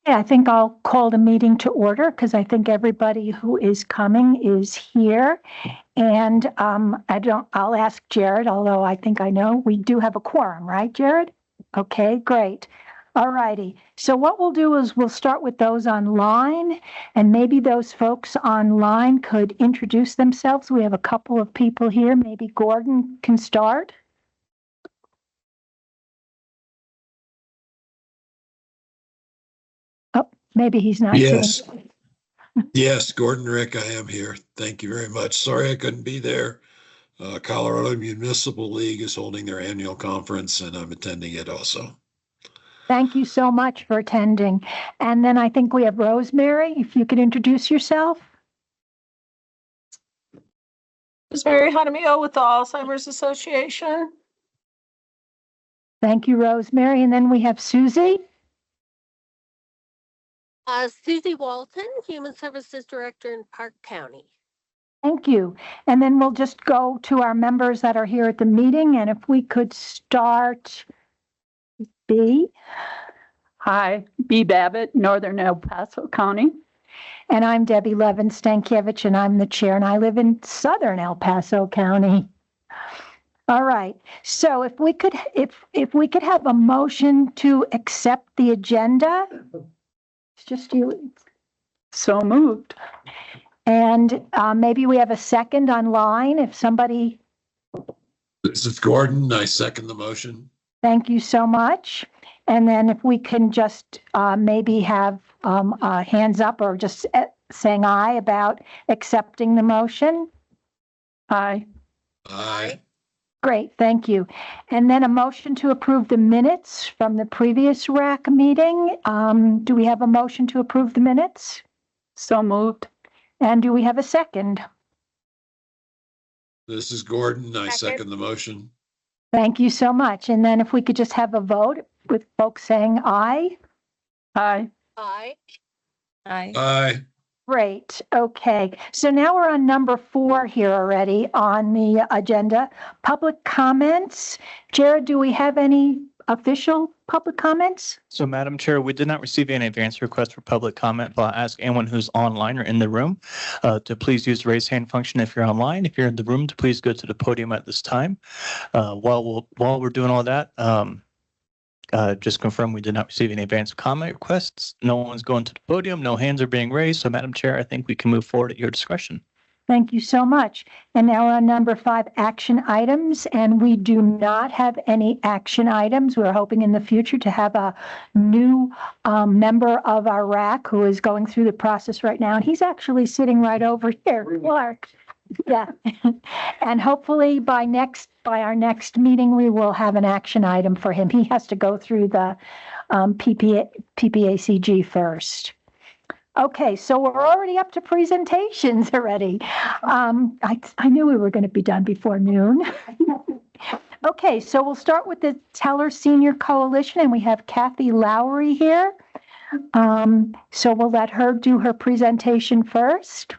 Yeah, I think I'll call the meeting to order because I think everybody who is coming is here. And I'll ask Jared, although I think I know we do have a quorum, right, Jared? Okay, great. All righty. So what we'll do is we'll start with those online, and maybe those folks online could introduce themselves. We have a couple of people here. Maybe Gordon can start. Oh, maybe he's not Yes. sitting. Yes, Gordon Rick, I am here. Thank you very much. Sorry I couldn't be there. Colorado Municipal League is holding their annual conference, and I'm attending it also. Thank you so much for attending. And then I think we have Rosemary, if you could introduce yourself. Rosemary Jaramillo with the Alzheimer's Association. Thank you, Rosemary. And then we have Susie. Susie Walton, Human Services Director in Park County. Thank you. And then we'll just go to our members that are here at the meeting. And if we could start B. Hi, B. Babbitt, Northern El Paso County. And I'm Debbie Levin Stankiewicz, and I'm the chair, and I live in Southern El Paso County. All right. So if we could have a motion to accept the agenda. It's just you. So moved. And maybe we have a second online if somebody. This is Gordon. I second the motion. Thank you so much. And then if we can just maybe have hands up or just saying aye about accepting the motion. Aye. Aye. Great, thank you. And then a motion to approve the minutes from the previous RAC meeting. Do we have a motion to approve the minutes? So moved. And do we have a second? This is Gordon. I second the motion. Thank you so much. And then if we could just have a vote with folks saying aye. Aye. Aye. Aye. Aye. Great. Okay. So now we're on number 4 here already on the agenda. Public comments. Jared, do we have any official public comments? So, Madam Chair, we did not receive any advance requests for public comment, but I'll ask anyone who's online or in the room to please use the raise hand function if you're online. If you're in the room, to please go to the podium at this time. While we're doing all that, just confirm we did not receive any advance comment requests. No one's going to the podium. No hands are being raised. So, Madam Chair, I think we can move forward at your discretion. Thank you so much. And now we're on number 5, action items. And we do not have any action items. We're hoping in the future to have a new member of our RAC who is going through the process right now. And he's actually sitting right over here, Clark. Yeah. And hopefully by our next meeting, we will have an action item for him. He has to go through the PPACG first. Okay, so we're already up to presentations already. I knew we were going to be done before noon. Okay, so we'll start with the Teller Senior Coalition, and we have Kathy Lowry here. So we'll let her do her presentation first.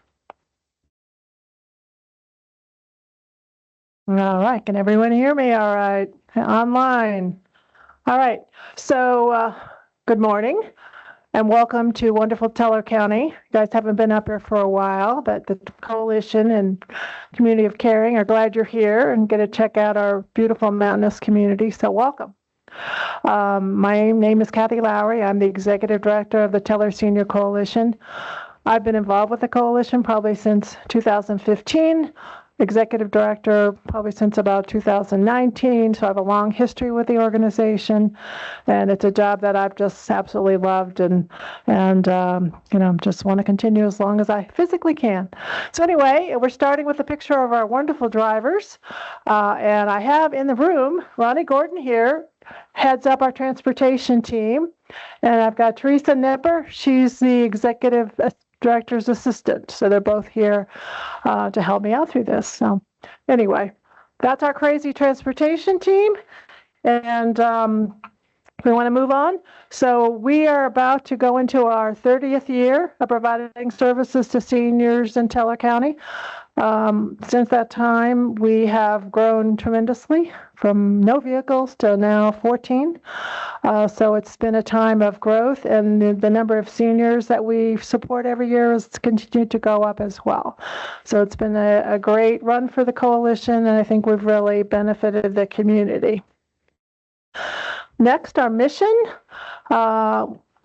All right. Can everyone hear me all right? Online. All right. So good morning and welcome to wonderful Teller County. You guys haven't been up here for a while, but the coalition and community of caring are glad you're here and get to check out our beautiful mountainous community. So welcome. My name is Kathy Lowry. I'm the executive director of the Teller Senior Coalition. I've been involved with the coalition probably since 2015. Executive director probably since about 2019, so I have a long history with the organization, and it's a job that I've just absolutely loved, and just want to continue as long as I physically can. So anyway, we're starting with a picture of our wonderful drivers, and I have in the room Ronnie Gordon here, heads up our transportation team, and I've got Teresa Nipper. She's the executive director's assistant. So they're both here to help me out through this. So anyway, that's our crazy transportation team. And We want to move on. So we are about to go into our 30th year of providing services to seniors in Teller County. Since that time, we have grown tremendously from no vehicles to now 14. So it's been a time of growth, and the number of seniors that we support every year has continued to go up as well. So it's been a great run for the coalition, and I think we've really benefited the community. Next, our mission.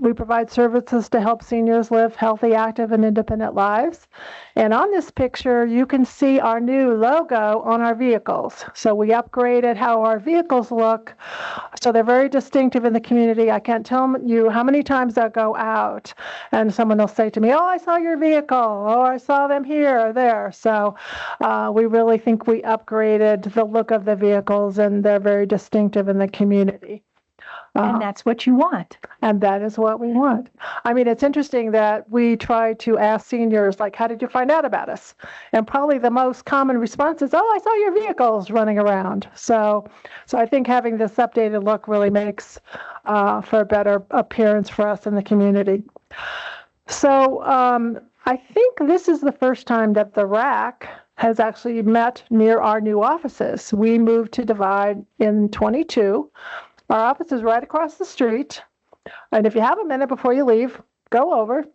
We provide services to help seniors live healthy, active, and independent lives. And on this picture, you can see our new logo on our vehicles. So we upgraded how our vehicles look. So they're very distinctive in the community. I can't tell you how many times I go out and someone will say to me, oh, I saw your vehicle, or I saw them here or there. So we really think we upgraded the look of the vehicles, and they're very distinctive in the community. And that's what you want. And that is what we want. I mean, it's interesting that we try to ask seniors, like, how did you find out about us? And probably the most common response is, oh, I saw your vehicles running around. So I think having this updated look really makes for a better appearance for us in the community. So I think this is the first time that the RAC has actually met near our new offices. We moved to Divide in 22. Our office is right across the street. And if you have a minute before you leave, go over,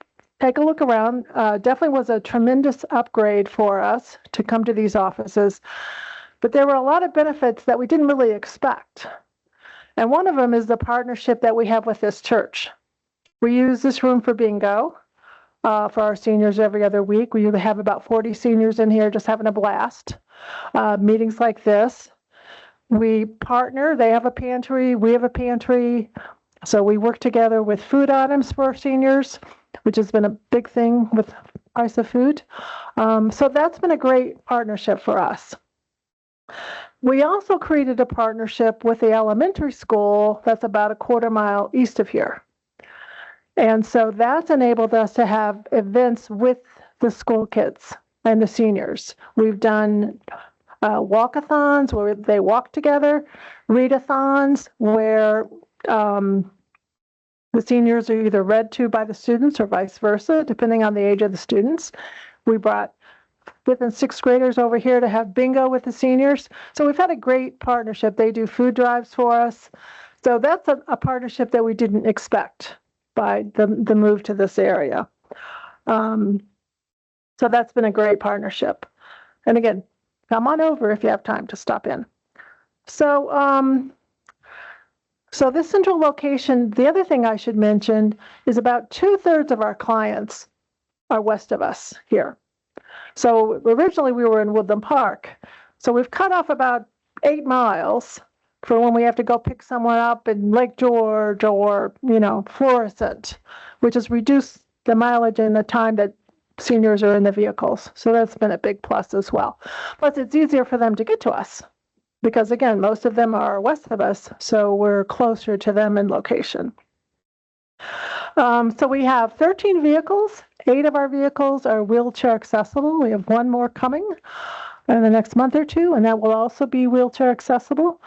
take a look around. Definitely was a tremendous upgrade for us to come to these offices. But there were a lot of benefits that we didn't really expect. And one of them is the partnership that we have with this church. We use this room for bingo for our seniors every other week. We have about 40 seniors in here just having a blast. Meetings like this. We partner, they have a pantry, we have a pantry. So we work together with food items for our seniors, which has been a big thing with the price of food. So that's been a great partnership for us. We also created a partnership with the elementary school that's about a quarter mile east of here. And so that's enabled us to have events with the school kids and the seniors. We've done walkathons where they walk together, readathons where the seniors are either read to by the students or vice versa, depending on the age of the students. We brought 5th and 6th graders over here to have bingo with the seniors. So we've had a great partnership. They do food drives for us. So that's a partnership that we didn't expect by the move to this area. So that's been a great partnership. And again, come on over if you have time to stop in. So, so this central location, the other thing I should mention is about 2/3 of our clients are west of us here. So originally we were in Woodland Park. So we've cut off about 8 miles for when we have to go pick someone up in Lake George or, Florissant, which has reduced the mileage and the time that seniors are in the vehicles. So that's been a big plus as well. Plus, it's easier for them to get to us because, again, most of them are west of us, so we're closer to them in location. So we have 13 vehicles. 8 of our vehicles are wheelchair accessible. We have 1 more coming in the next month or 2, and that will also be wheelchair accessible.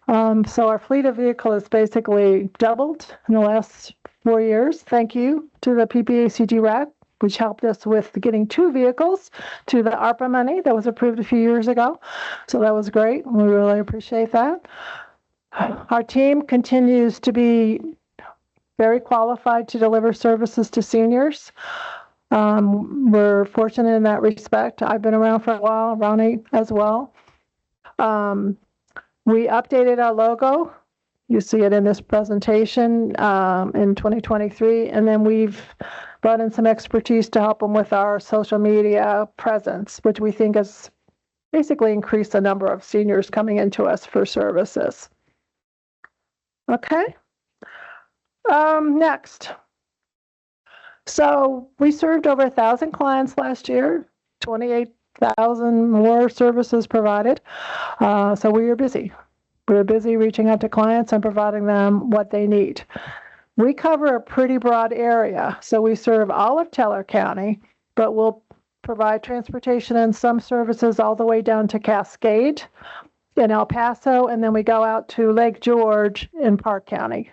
So our fleet of vehicle has basically doubled in the last 4 years. Thank you to the PPACG RAC, which helped us with getting 2 vehicles to the ARPA money that was approved a few years ago. So that was great. We really appreciate that. Our team continues to be very qualified to deliver services to seniors. We're fortunate in that respect. I've been around for a while, Ronnie as well. We updated our logo. You see it in this presentation in 2023, and then we've brought in some expertise to help them with our social media presence, which we think has basically increased the number of seniors coming into us for services. Okay. Next. So we served over 1,000 clients last year, 28,000 more services provided. So we were busy. We were busy reaching out to clients and providing them what they need. We cover a pretty broad area, so we serve all of Teller County, but we'll provide transportation and some services all the way down to Cascade. in El Paso, and then we go out to Lake George in Park County.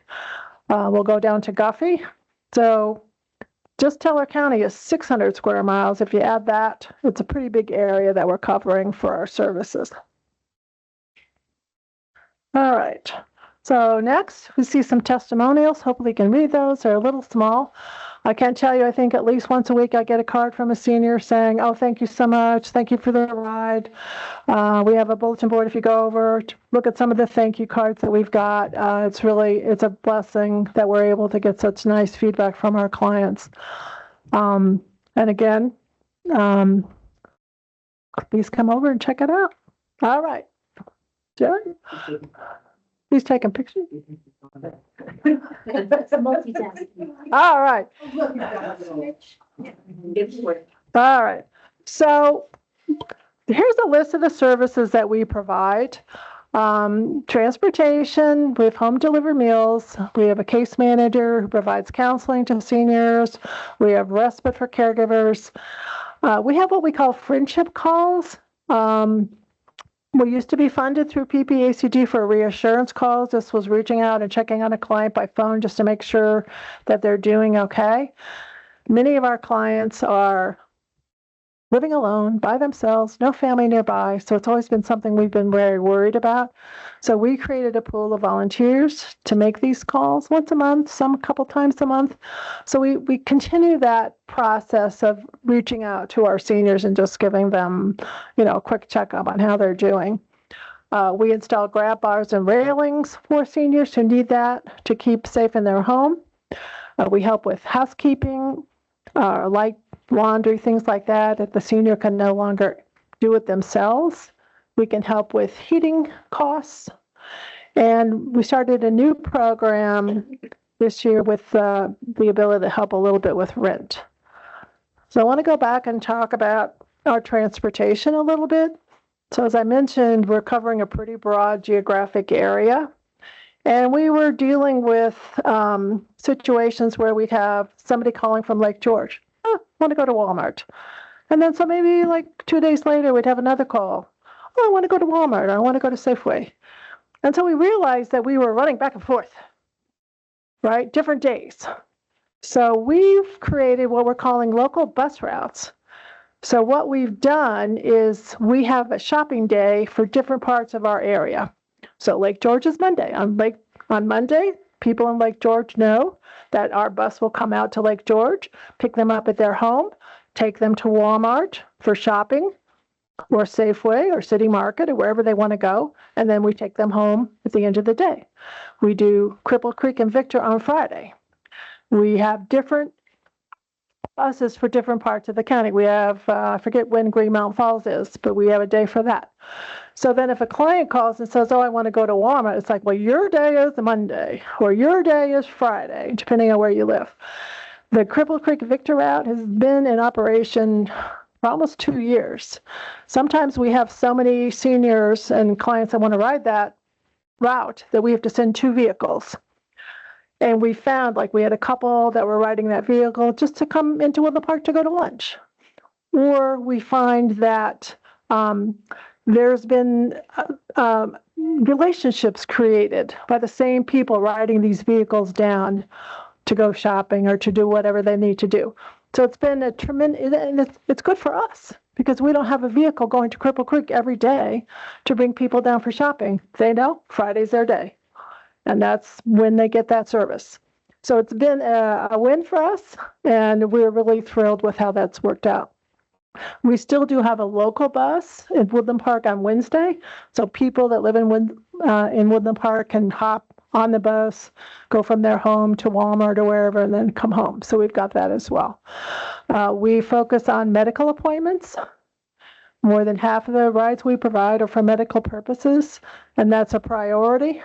We'll go down to Guffey. So just Teller County is 600 square miles. If you add that, it's a pretty big area that we're covering for our services. All right. So next, we see some testimonials. Hopefully you can read those. They're a little small. I can't tell you, I think at least once a week I get a card from a senior saying, oh, thank you so much. Thank you for the ride. We have a bulletin board if you go over to look at some of the thank you cards that we've got. It's a blessing that we're able to get such nice feedback from our clients. And again, please come over and check it out. All right. Jerry? He's taking pictures. All right. All right. So here's a list of the services that we provide. Transportation, we have home delivered meals. We have a case manager who provides counseling to seniors. We have respite for caregivers. We have what we call friendship calls. We used to be funded through PPACG for reassurance calls. This was reaching out and checking on a client by phone just to make sure that they're doing okay. Many of our clients are living alone by themselves, no family nearby. So it's always been something we've been very worried about. So we created a pool of volunteers to make these calls once a month, some a couple times a month. So we continue that process of reaching out to our seniors and just giving them, a quick checkup on how they're doing. We install grab bars and railings for seniors who need that to keep safe in their home. We help with housekeeping, like laundry, things like that, if the senior can no longer do it themselves. We can help with heating costs. And we started a new program this year with the ability to help a little bit with rent. So I want to go back and talk about our transportation a little bit. So as I mentioned, we're covering a pretty broad geographic area. And we were dealing with situations where we'd have somebody calling from Lake George. I want to go to Walmart. And then so maybe like 2 days later, we'd have another call. Oh, I want to go to Walmart. I want to go to Safeway. And so we realized that we were running back and forth, right? Different days. So we've created what we're calling local bus routes. So what we've done is we have a shopping day for different parts of our area. So Lake George is Monday. On Monday, people in Lake George know that our bus will come out to Lake George, pick them up at their home, take them to Walmart for shopping, or Safeway or City Market or wherever they want to go, and then we take them home at the end of the day. We do Cripple Creek and Victor on Friday. We have different buses for different parts of the county. We have, I forget when Green Mountain Falls is, but we have a day for that. So then if a client calls and says, oh, I want to go to Walmart, it's like, well, your day is Monday or your day is Friday, depending on where you live. The Cripple Creek Victor route has been in operation for almost 2 years. Sometimes we have so many seniors and clients that want to ride that route that we have to send 2 vehicles. And we found, like, we had a couple that were riding that vehicle just to come into Woodland Park to go to lunch. Or we find that there's been relationships created by the same people riding these vehicles down to go shopping or to do whatever they need to do. So it's been a tremendous, and it's good for us because we don't have a vehicle going to Cripple Creek every day to bring people down for shopping. They know Friday's their day, and that's when they get that service. So it's been a win for us, and we're really thrilled with how that's worked out. We still do have a local bus in Woodland Park on Wednesday, so people that live in Woodland Park can hop on the bus, go from their home to Walmart or wherever, and then come home. So we've got that as well. We focus on medical appointments. More than half of the rides we provide are for medical purposes, and that's a priority.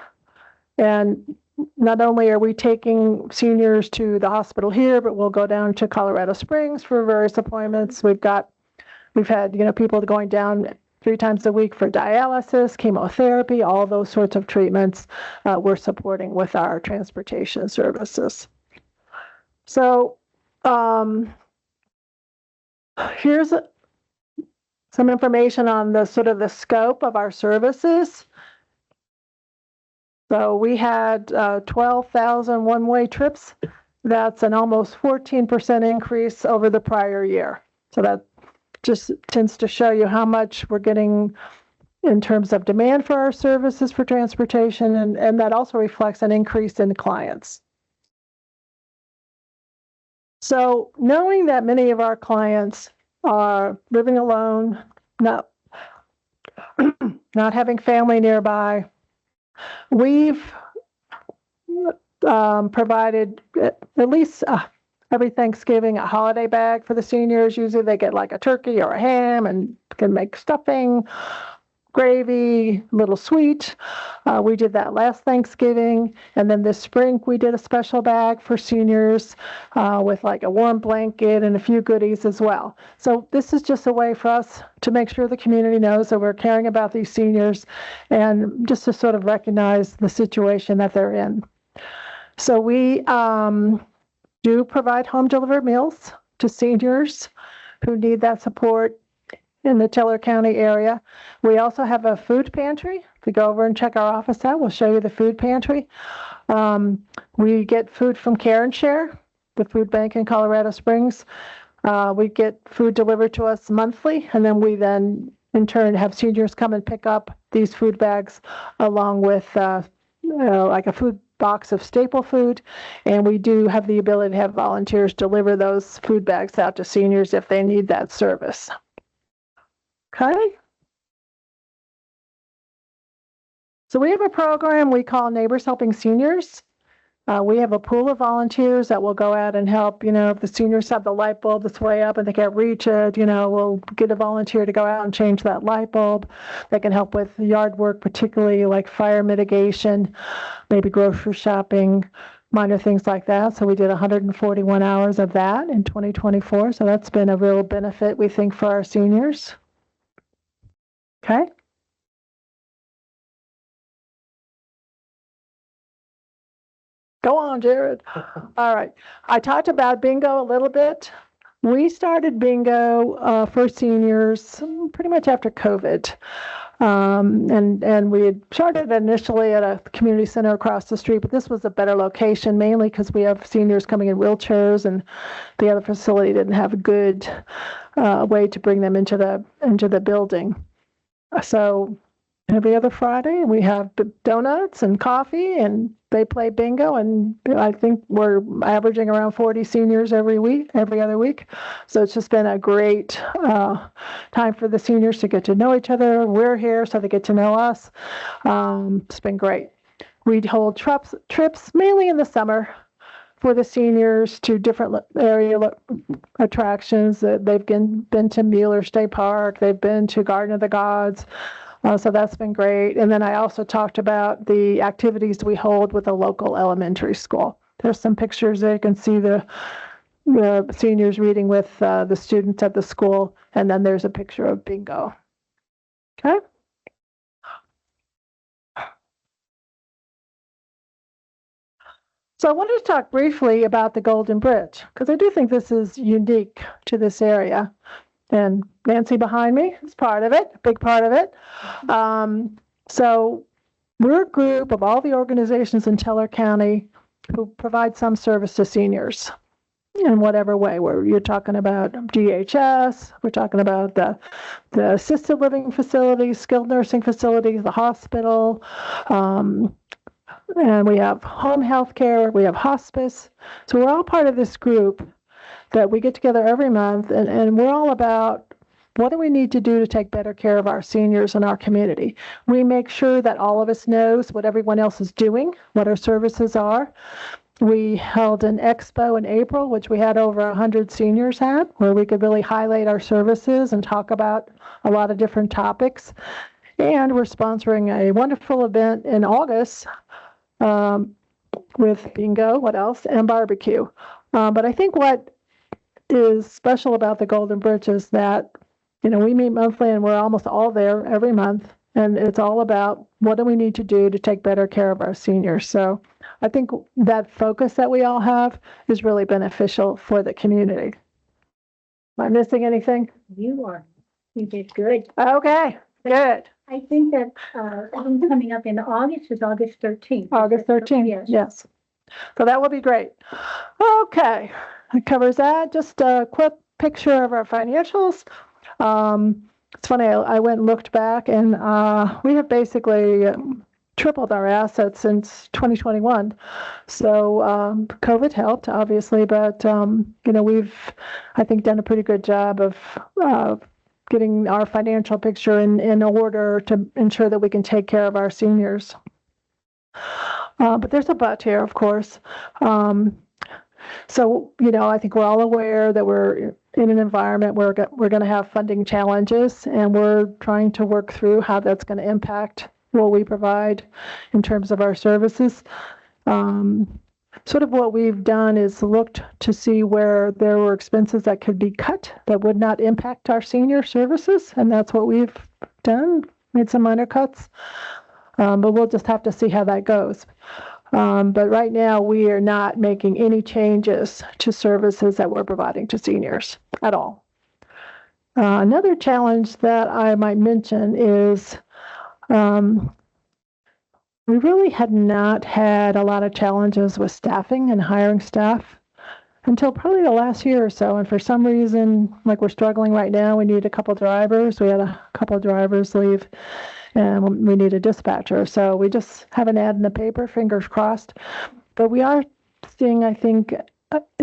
And not only are we taking seniors to the hospital here, but we'll go down to Colorado Springs for various appointments. We've had, people going down 3 times a week for dialysis, chemotherapy, all those sorts of treatments we're supporting with our transportation services. So here's some information on the sort of the scope of our services. So we had 12,000 one-way trips. That's an almost 14% increase over the prior year. So that just tends to show you how much we're getting in terms of demand for our services for transportation, and that also reflects an increase in clients. So knowing that many of our clients are living alone, not having family nearby, we've provided at least every Thanksgiving a holiday bag for the seniors. Usually they get like a turkey or a ham and can make stuffing, gravy, a little sweet. We did that last Thanksgiving. And then this spring, we did a special bag for seniors with like a warm blanket and a few goodies as well. So this is just a way for us to make sure the community knows that we're caring about these seniors and just to sort of recognize the situation that they're in. So we do provide home delivered meals to seniors who need that support in the Teller County area. We also have a food pantry. If you go over and check our office out, we'll show you the food pantry. We get food from Care and Share, the food bank in Colorado Springs. We get food delivered to us monthly, and then we in turn have seniors come and pick up these food bags along with like a food box of staple food, and we do have the ability to have volunteers deliver those food bags out to seniors if they need that service. Okay. So we have a program we call Neighbors Helping Seniors. We have a pool of volunteers that will go out and help. If the seniors have the light bulb that's way up and they can't reach it, we'll get a volunteer to go out and change that light bulb. They can help with yard work, particularly like fire mitigation, maybe grocery shopping, minor things like that. So we did 141 hours of that in 2024. So that's been a real benefit, we think, for our seniors. Okay. Go on, Jared. All right. I talked about bingo a little bit. We started bingo for seniors pretty much after COVID. And we had started initially at a community center across the street, but this was a better location, mainly because we have seniors coming in wheelchairs, and the other facility didn't have a good way to bring them into the building. So every other Friday, we have donuts and coffee, and they play bingo. And I think we're averaging around 40 seniors every other week. So it's just been a great time for the seniors to get to know each other. We're here, so they get to know us. It's been great. We hold trips mainly in the summer for the seniors to different area attractions. They've been to Mueller State Park. They've been to Garden of the Gods. So that's been great. And then I also talked about the activities we hold with a local elementary school. There's some pictures there. You can see the seniors reading with the students at the school. And then there's a picture of bingo. Okay. So I wanted to talk briefly about the Golden Bridge, because I do think this is unique to this area. And Nancy behind me is part of it, a big part of it. So we're a group of all the organizations in Teller County who provide some service to seniors in whatever way. Where you're talking about DHS, we're talking about the assisted living facilities, skilled nursing facilities, the hospital, and we have home health care, we have hospice. So we're all part of this group that we get together every month, and we're all about what do we need to do to take better care of our seniors in our community. We make sure that all of us knows what everyone else is doing, what our services are. We held an expo in April, which we had over 100 seniors at, where we could really highlight our services and talk about a lot of different topics. And we're sponsoring a wonderful event in August with bingo, what else, and barbecue. But I think what is special about the Golden Bridge is that, we meet monthly and we're almost all there every month. And it's all about what do we need to do to take better care of our seniors. So I think that focus that we all have is really beneficial for the community. Am I missing anything? You are. You did good. Okay, good. I think that, one coming up in August is August 13th. August 13th, Yes. yes. So that will be great. Okay, that covers that. Just a quick picture of our financials. It's funny, I went and looked back, and we have basically tripled our assets since 2021. So COVID helped, obviously, but we've, I think, done a pretty good job of getting our financial picture in order to ensure that we can take care of our seniors. But there's a but here, of course. So, I think we're all aware that we're in an environment where we're going to have funding challenges, and we're trying to work through how that's going to impact what we provide in terms of our services. Sort of what we've done is looked to see where there were expenses that could be cut that would not impact our senior services, and that's what we've done, made some minor cuts. But we'll just have to see how that goes. But right now, we are not making any changes to services that we're providing to seniors at all. Another challenge that I might mention is we really had not had a lot of challenges with staffing and hiring staff until probably the last year or so. And for some reason, like we're struggling right now, we need a couple drivers. We had a couple drivers leave, and we need a dispatcher. So we just have an ad in the paper, fingers crossed. But we are seeing, I think,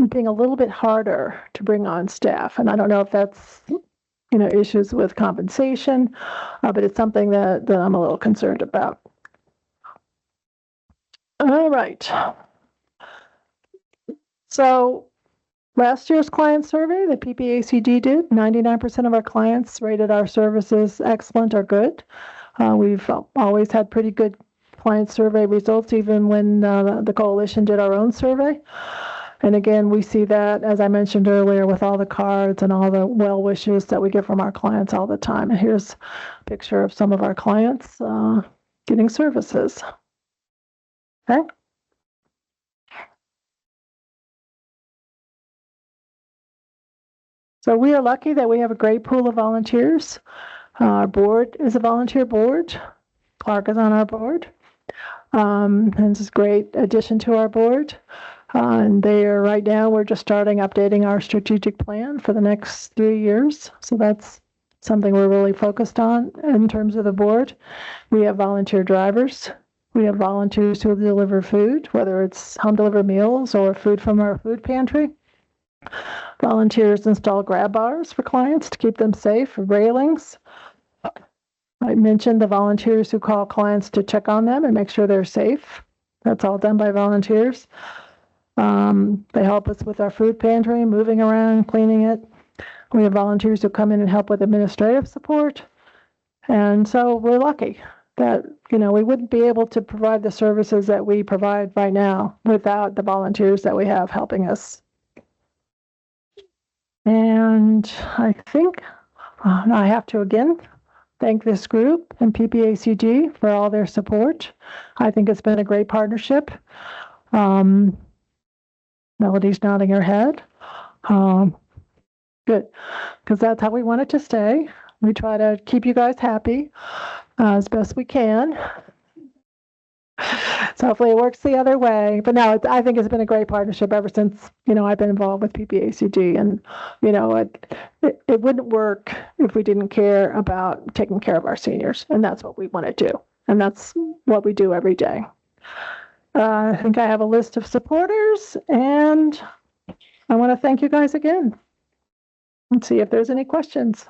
being a little bit harder to bring on staff. And I don't know if that's, issues with compensation, but it's something that I'm a little concerned about. All right. So last year's client survey, the PPACD did, 99% of our clients rated our services excellent or good. We've always had pretty good client survey results, even when the coalition did our own survey. And again, we see that, as I mentioned earlier, with all the cards and all the well wishes that we get from our clients all the time. And here's a picture of some of our clients getting services. Okay. So we are lucky that we have a great pool of volunteers. Our board is a volunteer board. Clark is on our board. And this is a great addition to our board. And right now, we're just starting updating our strategic plan for the next 3 years. So that's something we're really focused on in terms of the board. We have volunteer drivers. We have volunteers who deliver food, whether it's home delivered meals or food from our food pantry. Volunteers install grab bars for clients to keep them safe, railings. I mentioned the volunteers who call clients to check on them and make sure they're safe. That's all done by volunteers. They help us with our food pantry, moving around, cleaning it. We have volunteers who come in and help with administrative support. And so we're lucky that, we wouldn't be able to provide the services that we provide right now without the volunteers that we have helping us. And I think I have to again thank this group and PPACG for all their support. I think it's been a great partnership. Melody's nodding her head. Good, because that's how we want it to stay. We try to keep you guys happy as best we can. So hopefully it works the other way. But no, I think it's been a great partnership ever since, I've been involved with PPACG. And, it wouldn't work if we didn't care about taking care of our seniors. And that's what we want to do. And that's what we do every day. I think I have a list of supporters, and I want to thank you guys again. Let's see if there's any questions.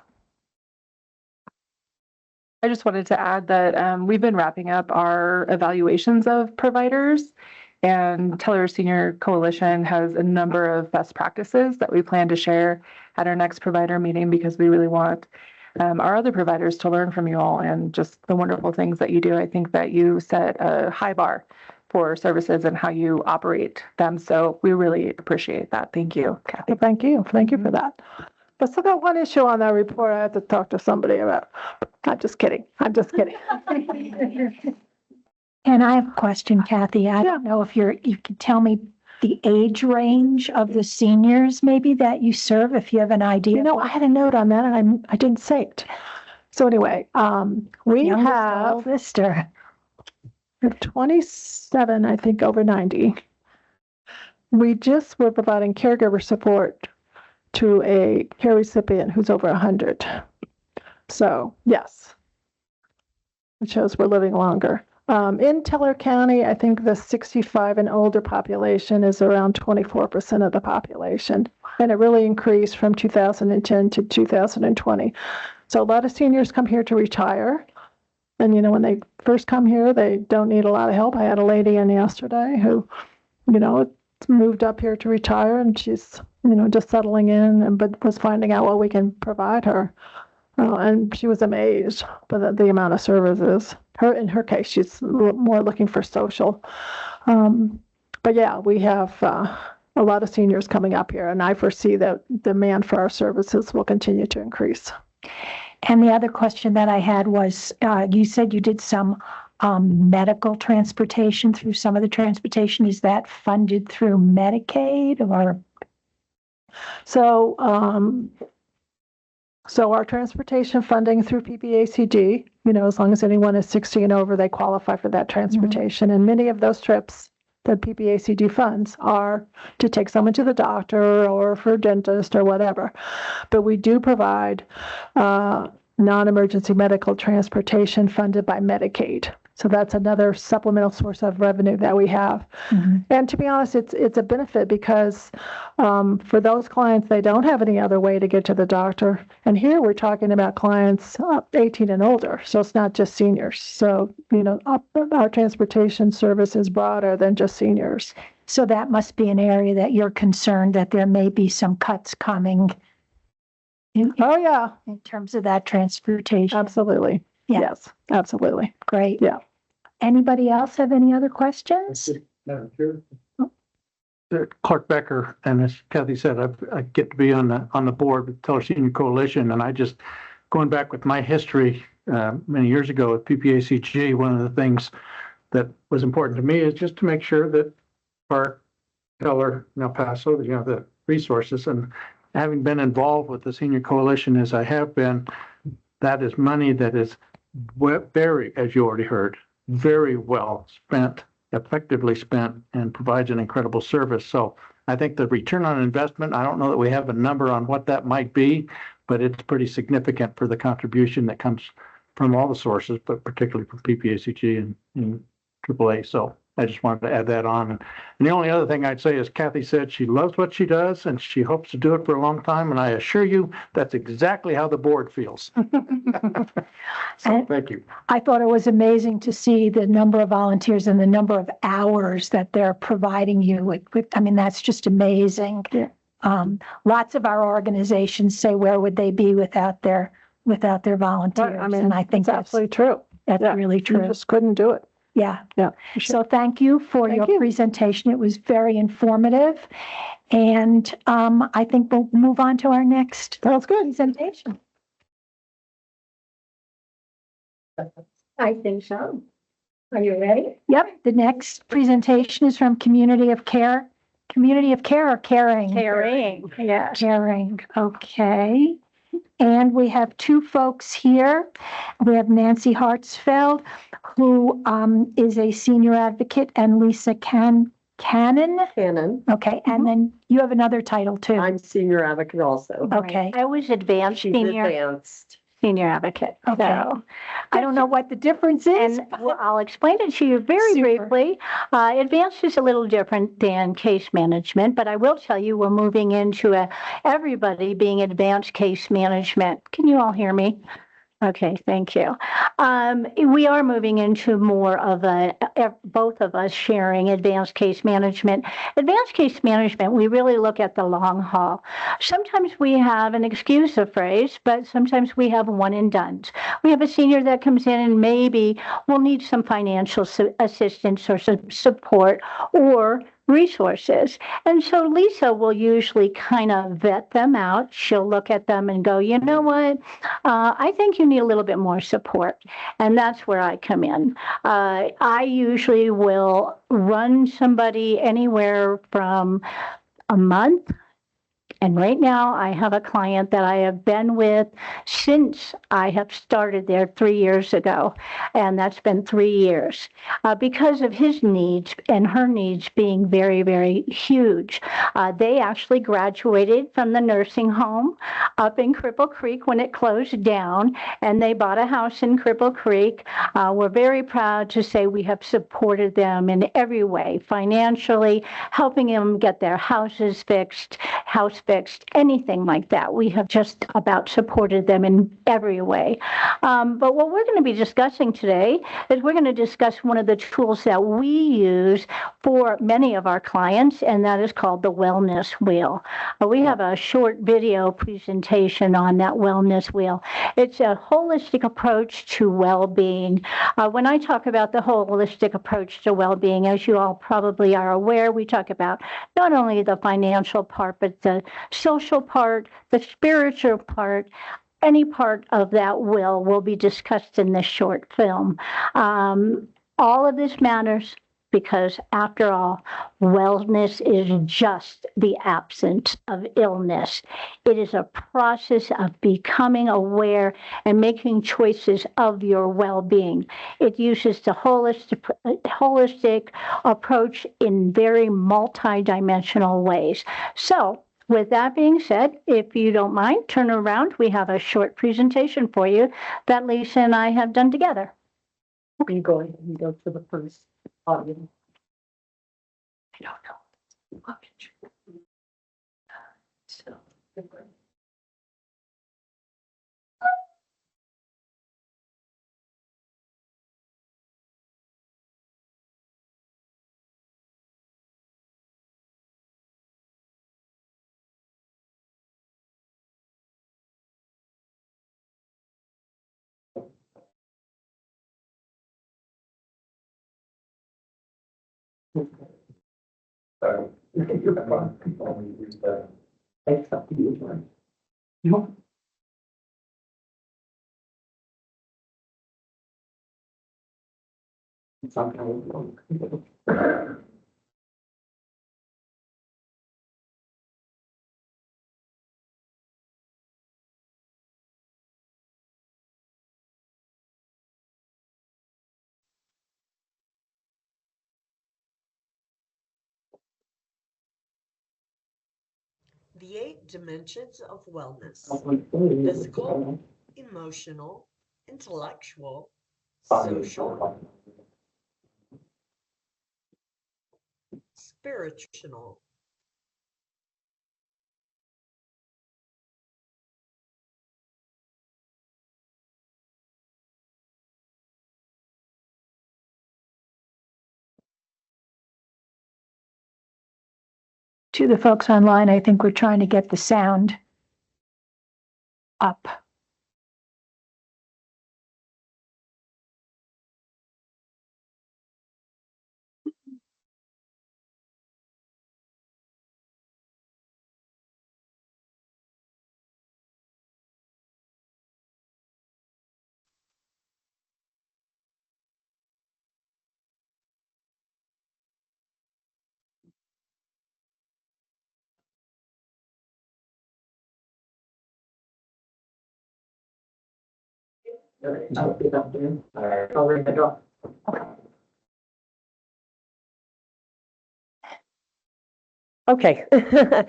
I just wanted to add that we've been wrapping up our evaluations of providers, and Teller Senior Coalition has a number of best practices that we plan to share at our next provider meeting, because we really want our other providers to learn from you all and just the wonderful things that you do. I think that you set a high bar for services and how you operate them. So we really appreciate that. Thank you, Kathy. Well, thank you. Thank you for that. But still got one issue on that report I have to talk to somebody about. I'm just kidding. I'm just kidding. And I have a question, Kathy. I don't know if you could tell me, the age range of the seniors maybe that you serve, if you have an idea? You know, I had a note on that and I didn't say it. So anyway, we Youngest or have oldest or? 27, I think, over 90. We just were providing caregiver support to a care recipient who's over 100. So, yes, it shows we're living longer. In Teller County, I think the 65 and older population is around 24% of the population, and it really increased from 2010 to 2020. So a lot of seniors come here to retire. And, you know, when they first come here, they don't need a lot of help. I had a lady in yesterday who, you know, moved up here to retire, and she's, you know, just settling in, but was finding out what we can provide her. And she was amazed by the amount of services. In her case, she's more looking for social. But yeah, we have a lot of seniors coming up here, and I foresee that demand for our services will continue to increase. And the other question that I had was, you said you did some medical transportation through some of the transportation. Is that funded through Medicaid or? So our transportation funding through PPACG, you know, as long as anyone is 60 and over, they qualify for that transportation. Mm-hmm. And many of those trips that PPACG funds are to take someone to the doctor or for a dentist or whatever. But we do provide non-emergency medical transportation funded by Medicaid. So that's another supplemental source of revenue that we have. Mm-hmm. And to be honest, it's a benefit because for those clients, they don't have any other way to get to the doctor. And here we're talking about clients 18 and older. So it's not just seniors. So, you know, our transportation service is broader than just seniors. So that must be an area that you're concerned that there may be some cuts coming. Oh, yeah. In terms of that transportation. Absolutely. Yeah. Yes, absolutely. Great. Yeah. Anybody else have any other questions? Clark Becker, and as Kathy said, I get to be on the board with Teller Senior Coalition, and I just, going back with my history many years ago with PPACG, one of the things that was important to me is just to make sure that Park, Teller, and El Paso, you know, the resources, and having been involved with the Senior Coalition as I have been, that is money that is very, as you already heard, very well spent, effectively spent, and provides an incredible service. So I think the return on investment, I don't know that we have a number on what that might be, but it's pretty significant for the contribution that comes from all the sources, but particularly from PPACG and AAA. So I just wanted to add that on. And the only other thing I'd say is Kathy said she loves what she does and she hopes to do it for a long time. And I assure you that's exactly how the board feels. So thank you. I thought it was amazing to see the number of volunteers and the number of hours that they're providing you with. I mean, that's just amazing. Yeah. Lots of our organizations say, where would they be without their volunteers? I mean, and I think that's absolutely true. That's really true. You just couldn't do it. Yeah. Yeah. So thank you for your presentation. It was very informative. And I think we'll move on to our next presentation. I think so. Are you ready? Yep. The next presentation is from Community of Care. Community of Care or Caring? Caring. Yeah. Caring. Okay. And we have two folks here. We have Nancy Hartsfeld, who is a senior advocate, and Lisa Cannon. Okay, and then you have another title too. I'm senior advocate also. Okay. I was advanced senior advocate. Okay. So I don't know what the difference is. And well, I'll explain it to you very briefly. Advanced is a little different than case management, but I will tell you we're moving into everybody being advanced case management. Can you all hear me? Okay, thank you. We are moving into more of both of us sharing advanced case management. Advanced case management, we really look at the long haul. Sometimes we have an exclusive phrase, but sometimes we have one and dones. We have a senior that comes in and maybe will need some financial assistance or some support, or resources. And so Lisa will usually kind of vet them out. She'll look at them and go, you know what? I think you need a little bit more support. And that's where I come in. I usually will run somebody anywhere from a month. And right now, I have a client that I have been with since I have started there 3 years ago. And that's been 3 years because of his needs and her needs being very, very huge. They actually graduated from the nursing home up in Cripple Creek when it closed down, and they bought a house in Cripple Creek. We're very proud to say we have supported them in every way, financially, helping them get their houses fixed, anything like that. We have just about supported them in every way. But what we're going to be discussing today is we're going to discuss one of the tools that we use for many of our clients, and that is called the Wellness Wheel. We have a short video presentation on that Wellness Wheel. It's a holistic approach to well-being. When I talk about the holistic approach to well-being, as you all probably are aware, we talk about not only the financial part, but the social part, the spiritual part. Any part of that will be discussed in this short film. All of this matters because, after all, wellness is just the absence of illness. It is a process of becoming aware and making choices of your well-being. It uses the holistic approach in very multidimensional ways. So, with that being said, if you don't mind, turn around. We have a short presentation for you that Lisa and I have done together. You go ahead and go to the first audience. I don't know. What picture? So, The 8 dimensions of wellness: physical, emotional, intellectual, social, spiritual. To the folks online, I think we're trying to get the sound up. Okay, the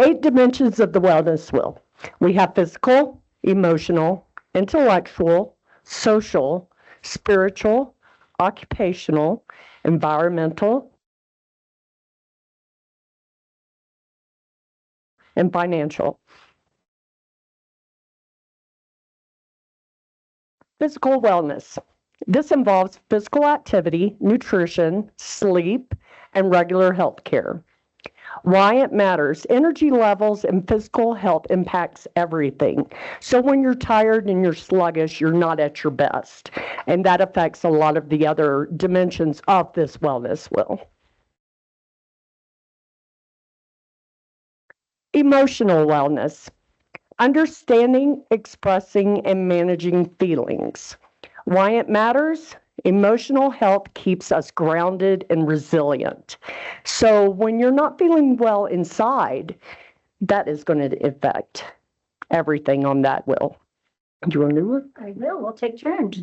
8 dimensions of the wellness wheel. We have physical, emotional, intellectual, social, spiritual, occupational, environmental, and financial. Physical wellness. This involves physical activity, nutrition, sleep, and regular health care. Why it matters: energy levels and physical health impacts everything. So when you're tired and you're sluggish, you're not at your best. And that affects a lot of the other dimensions of this wellness wheel. Emotional wellness. Understanding, expressing, and managing feelings. Why it matters? Emotional health keeps us grounded and resilient. So when you're not feeling well inside, that is going to affect everything on that will. Do you want to do it? I will. We'll take turns.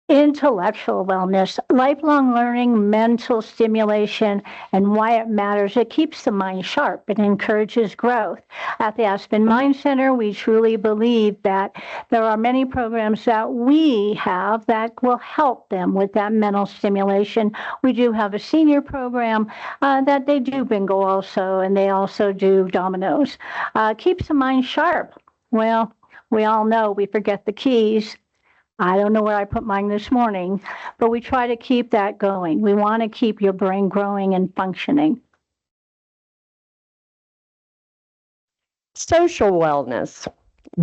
Intellectual wellness, lifelong learning, mental stimulation, and why it matters. It keeps the mind sharp. It encourages growth. At the Aspen Mind Center, we truly believe that there are many programs that we have that will help them with that mental stimulation. We do have a senior program that they do bingo also, and they also do dominoes. Keeps the mind sharp. Well, we all know we forget the keys. I don't know where I put mine this morning, but we try to keep that going. We want to keep your brain growing and functioning. Social wellness,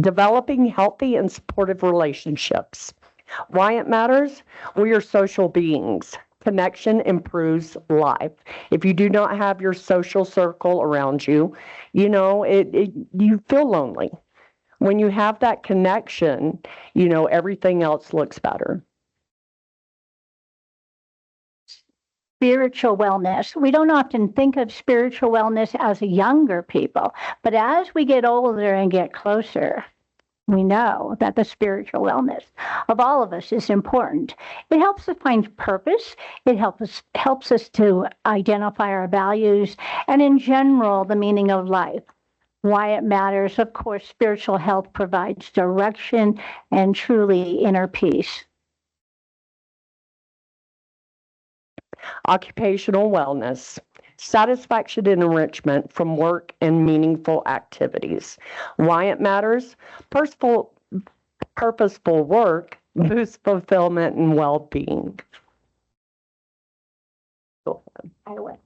developing healthy and supportive relationships. Why it matters? We are social beings. Connection improves life. If you do not have your social circle around you, you feel lonely. When you have that connection, everything else looks better. Spiritual wellness. We don't often think of spiritual wellness as younger people, but as we get older and get closer, we know that the spiritual wellness of all of us is important. It helps us find purpose. It helps us to identify our values and, in general, the meaning of life. Why it matters, of course, spiritual health provides direction and truly inner peace. Occupational wellness, satisfaction and enrichment from work and meaningful activities. Why it matters? Purposeful work boosts fulfillment and well-being. I will.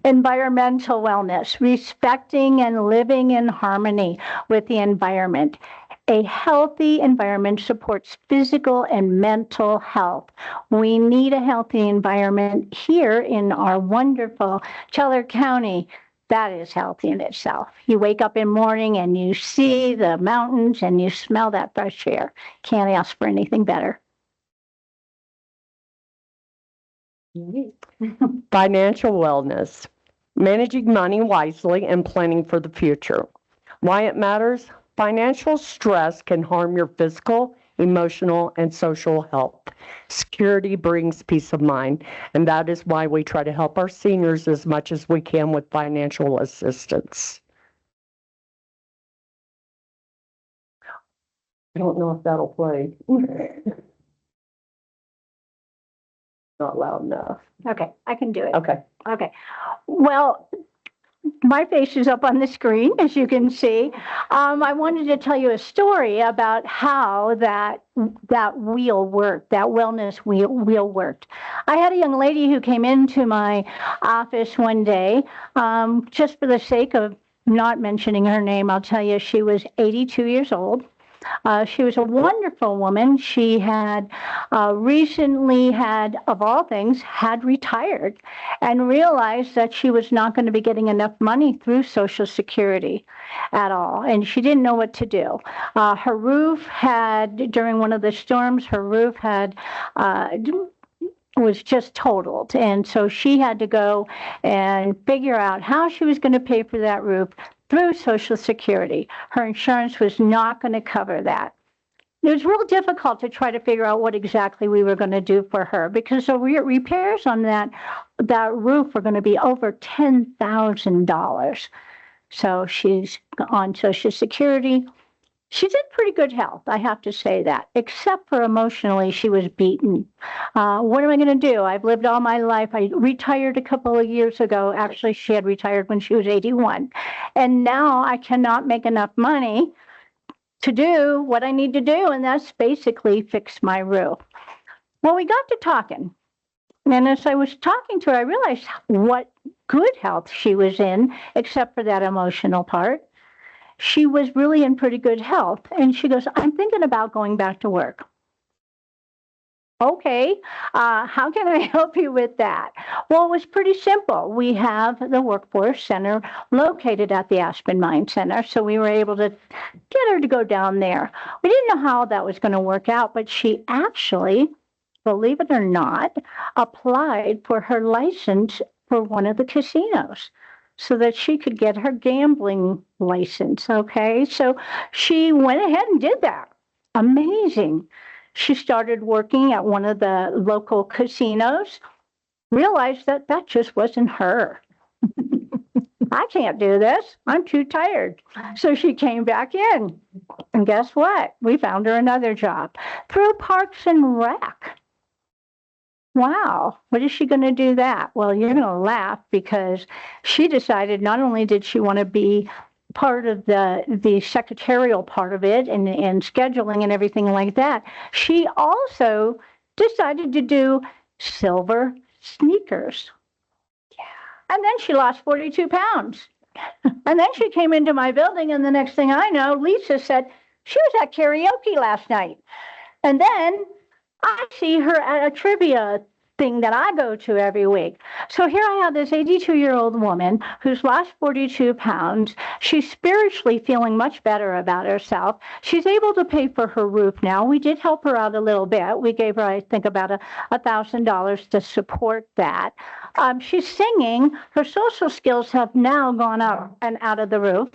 Environmental wellness, respecting and living in harmony with the environment. A healthy environment supports physical and mental health. We need a healthy environment here in our wonderful Teller County. That is healthy in itself. You wake up in the morning and you see the mountains and you smell that fresh air. Can't ask for anything better. Financial wellness, managing money wisely and planning for the future. Why it matters? Financial stress can harm your physical, emotional, and social health. Security brings peace of mind, and that is why we try to help our seniors as much as we can with financial assistance. I don't know if that'll play. Not loud enough. Okay, I can do it. Okay. Okay. Well, my face is up on the screen, as you can see. I wanted to tell you a story about how that wheel worked, that wellness wheel worked. I had a young lady who came into my office one day, just for the sake of not mentioning her name, I'll tell you she was 82 years old. She was a wonderful woman. She had recently had, of all things, had retired and realized that she was not going to be getting enough money through Social Security at all. And she didn't know what to do. Her roof had, during one of the storms, her roof had was just totaled. And so she had to go and figure out how she was going to pay for that roof through Social Security. Her insurance was not going to cover that. It was real difficult to try to figure out what exactly we were going to do for her because the repairs on that roof were going to be over $10,000. So she's on Social Security. She's in pretty good health, I have to say that, except for emotionally, she was beaten. What am I going to do? I've lived all my life. I retired a couple of years ago. Actually, she had retired when she was 81. And now I cannot make enough money to do what I need to do, and that's basically fix my roof. Well, we got to talking. And as I was talking to her, I realized what good health she was in, except for that emotional part. She was really in pretty good health. And she goes, I'm thinking about going back to work. Okay, how can I help you with that? Well, it was pretty simple. We have the Workforce Center located at the Aspen Mine Center, so we were able to get her to go down there. We didn't know how that was going to work out, but she actually, believe it or not, applied for her license for one of the casinos so that she could get her gambling license. Okay, so she went ahead and did that. Amazing. She started working at one of the local casinos, realized that that just wasn't her. I can't do this. I'm too tired. So she came back in. And guess what? We found her another job through Parks and Rec. Wow. What is she going to do that? Well, you're going to laugh because she decided not only did she want to be part of the secretarial part of it and scheduling and everything like that, she also decided to do silver sneakers. Yeah. And then she lost 42 pounds. And then she came into my building, and the next thing I know, Lisa said, she was at karaoke last night. And then I see her at a trivia thing that I go to every week. So here I have this 82-year-old woman who's lost 42 pounds. She's spiritually feeling much better about herself. She's able to pay for her roof now. We did help her out a little bit. We gave her, I think, about $1,000 to support that. She's singing. Her social skills have now gone up and out of the roof.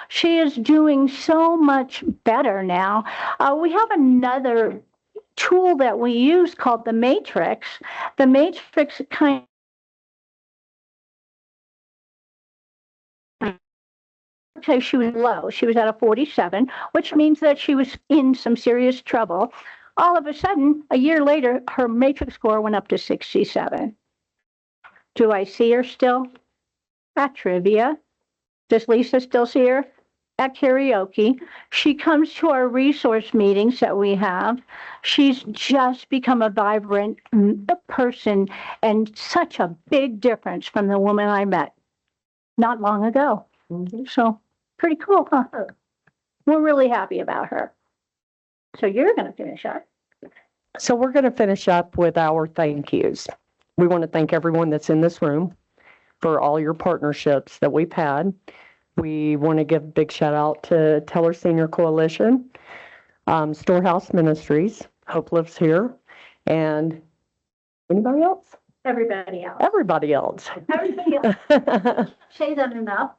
She is doing so much better now. We have another tool that we use called the matrix. The matrix kind of, she was low. She was at a 47, which means that she was in some serious trouble. All of a sudden, a year later, her matrix score went up to 67. Do I see her still at trivia? Does Lisa still see her at karaoke? She comes to our resource meetings that we have. She's just become a vibrant person and such a big difference from the woman I met not long ago. Mm-hmm. So pretty cool, huh? We're really happy about her. So you're going to finish up. So we're going to finish up with our thank yous. We want to thank everyone that's in this room for all your partnerships that we've had. We want to give a big shout out to Teller Senior Coalition, Storehouse Ministries, Hope Lives Here, and anybody else? Everybody else. Everybody else. Everybody else. Say that enough.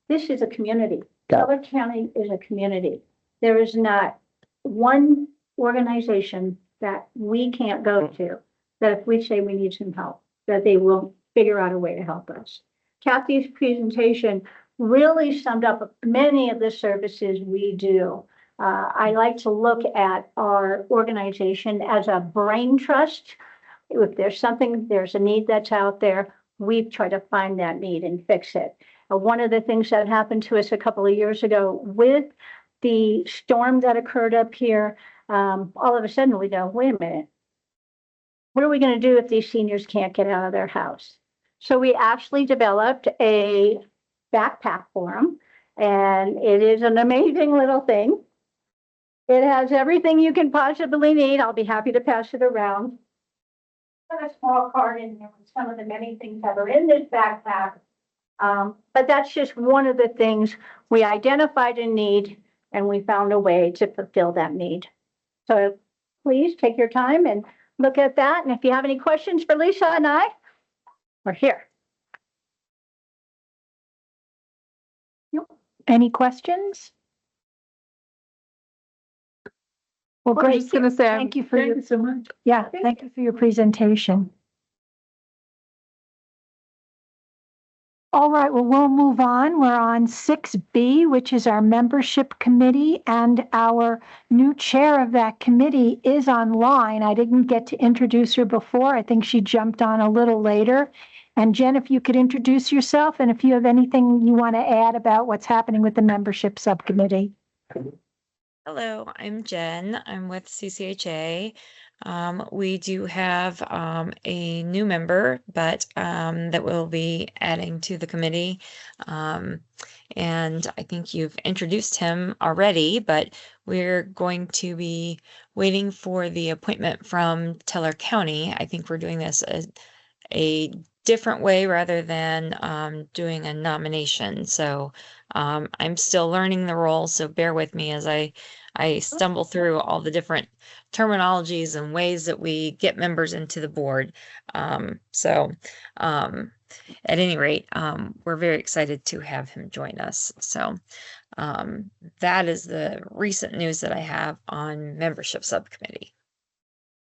This is a community. Teller County is a community. There is not one organization that we can't go to that if we say we need some help, that they will figure out a way to help us. Kathy's presentation really summed up many of the services we do. I like to look at our organization as a brain trust. If there's something, there's a need that's out there, we try to find that need and fix it. One of the things that happened to us a couple of years ago with the storm that occurred up here, all of a sudden we go, wait a minute, what are we going to do if these seniors can't get out of their house? So we actually developed a backpack for them, and it is an amazing little thing. It has everything you can possibly need. I'll be happy to pass it around. Got a small card in there with some of the many things that are in this backpack. But that's just one of the things we identified a need, and we found a way to fulfill that need. So please take your time and look at that. And if you have any questions for Lisa and I, we're here. Any questions? Well, I was great. just going to say, Thank you for thank your, you so much. yeah, thank you for your presentation. All right, well, we'll move on. We're on 6B, which is our membership committee, and our new chair of that committee is online. I didn't get to introduce her before. I think she jumped on a little later. And Jen, if you could introduce yourself and if you have anything you want to add about what's happening with the membership subcommittee. Hello, I'm Jen. I'm with CCHA. We do have a new member, but that will be adding to the committee. and I think you've introduced him already, but we're going to be waiting for the appointment from Teller County. I think we're doing this a different way rather than doing a nomination. So I'm still learning the role, so bear with me as I stumble through all the different terminologies and ways that we get members into the board. At any rate, we're very excited to have him join us. So that is the recent news that I have on membership subcommittee.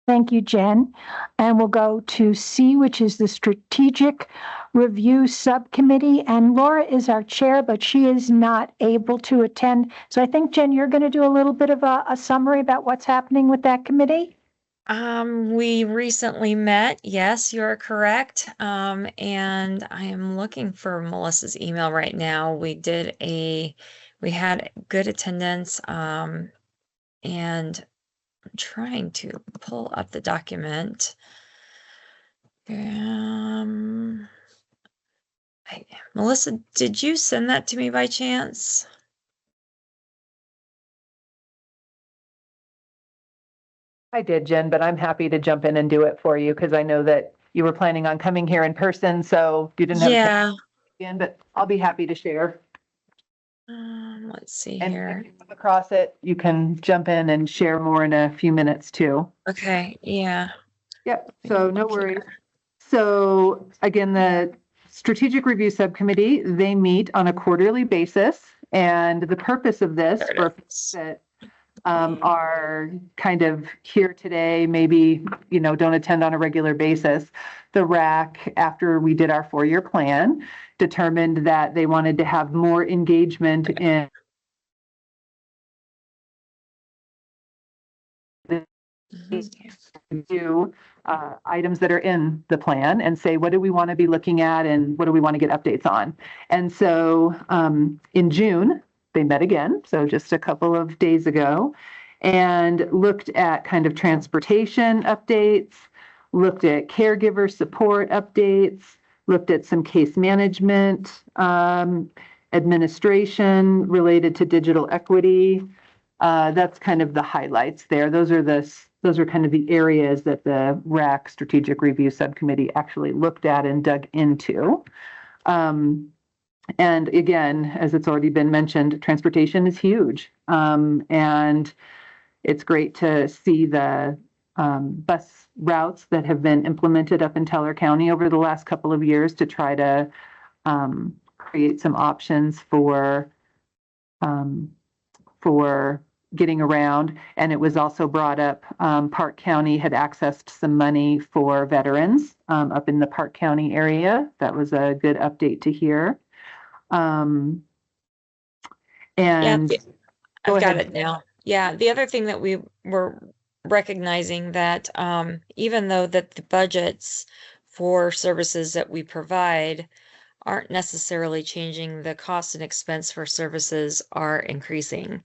Thank you, Jen. And we'll go to C, which is the Strategic Review Subcommittee. And Laura is our chair, but she is not able to attend. So I think, Jen, you're going to do a little bit of a summary about what's happening with that committee. We recently met. Yes, you're correct. And I am looking for Melissa's email right now. We had good attendance, and I'm trying to pull up the document. Melissa, did you send that to me by chance? I did, Jen, but I'm happy to jump in and do it for you because I know that you were planning on coming here in person, so you didn't have a chance again, but I'll be happy to share. Let's see And here. if you come across it, you can jump in and share more in a few minutes too. Okay, yeah. Yep, so no worries. So again, the Strategic Review Subcommittee, they meet on a quarterly basis. And the purpose of this for folks that are kind of here today, maybe, don't attend on a regular basis. The RAC, after we did our 4-year plan, determined that they wanted to have more engagement in do items that are in the plan and say, what do we want to be looking at and what do we want to get updates on? And so in June, they met again, so just a couple of days ago, and looked at kind of transportation updates, looked at caregiver support updates, looked at some case management, administration related to digital equity. That's kind of the highlights there. Those are kind of the areas that the RAC Strategic Review Subcommittee actually looked at and dug into. And again, as it's already been mentioned, transportation is huge. And it's great to see the bus routes that have been implemented up in Teller County over the last couple of years to try to create some options for getting around. And it was also brought up, Park County had accessed some money for veterans up in the Park County area. That was a good update to hear. And yeah, I've got ahead. it now. Yeah, the other thing that we were recognizing that even though that the budgets for services that we provide aren't necessarily changing, the cost and expense for services are increasing.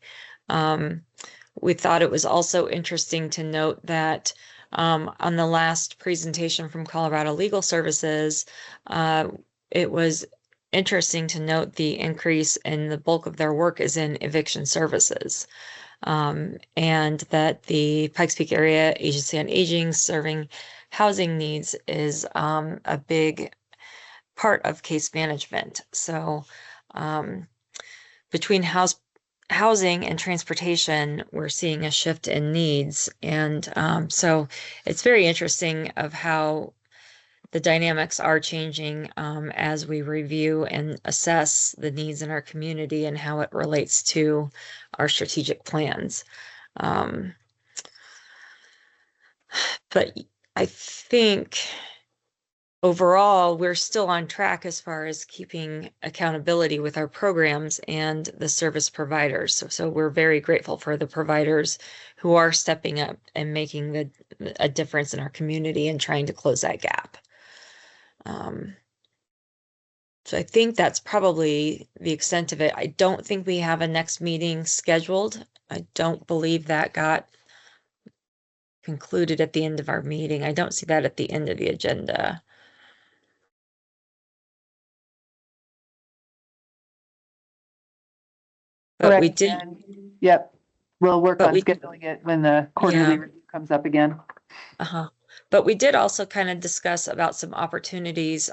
We thought it was also interesting to note that on the last presentation from Colorado Legal Services, it was interesting to note the increase in the bulk of their work is in eviction services. And that the Pikes Peak Area Agency on Aging serving housing needs is a big part of case management. So between housing and transportation, we're seeing a shift in needs. And so it's very interesting of how the dynamics are changing as we review and assess the needs in our community and how it relates to our strategic plans. But I think overall, we're still on track as far as keeping accountability with our programs and the service providers. So we're very grateful for the providers who are stepping up and making a difference in our community and trying to close that gap. So I think that's probably the extent of it. I don't think we have a next meeting scheduled. I don't believe that got concluded at the end of our meeting. I don't see that at the end of the agenda. But we Correct. did, And, yep. We'll work But on we- scheduling it when the quarterly review comes up again. uh-huh. But we did also kind of discuss about some opportunities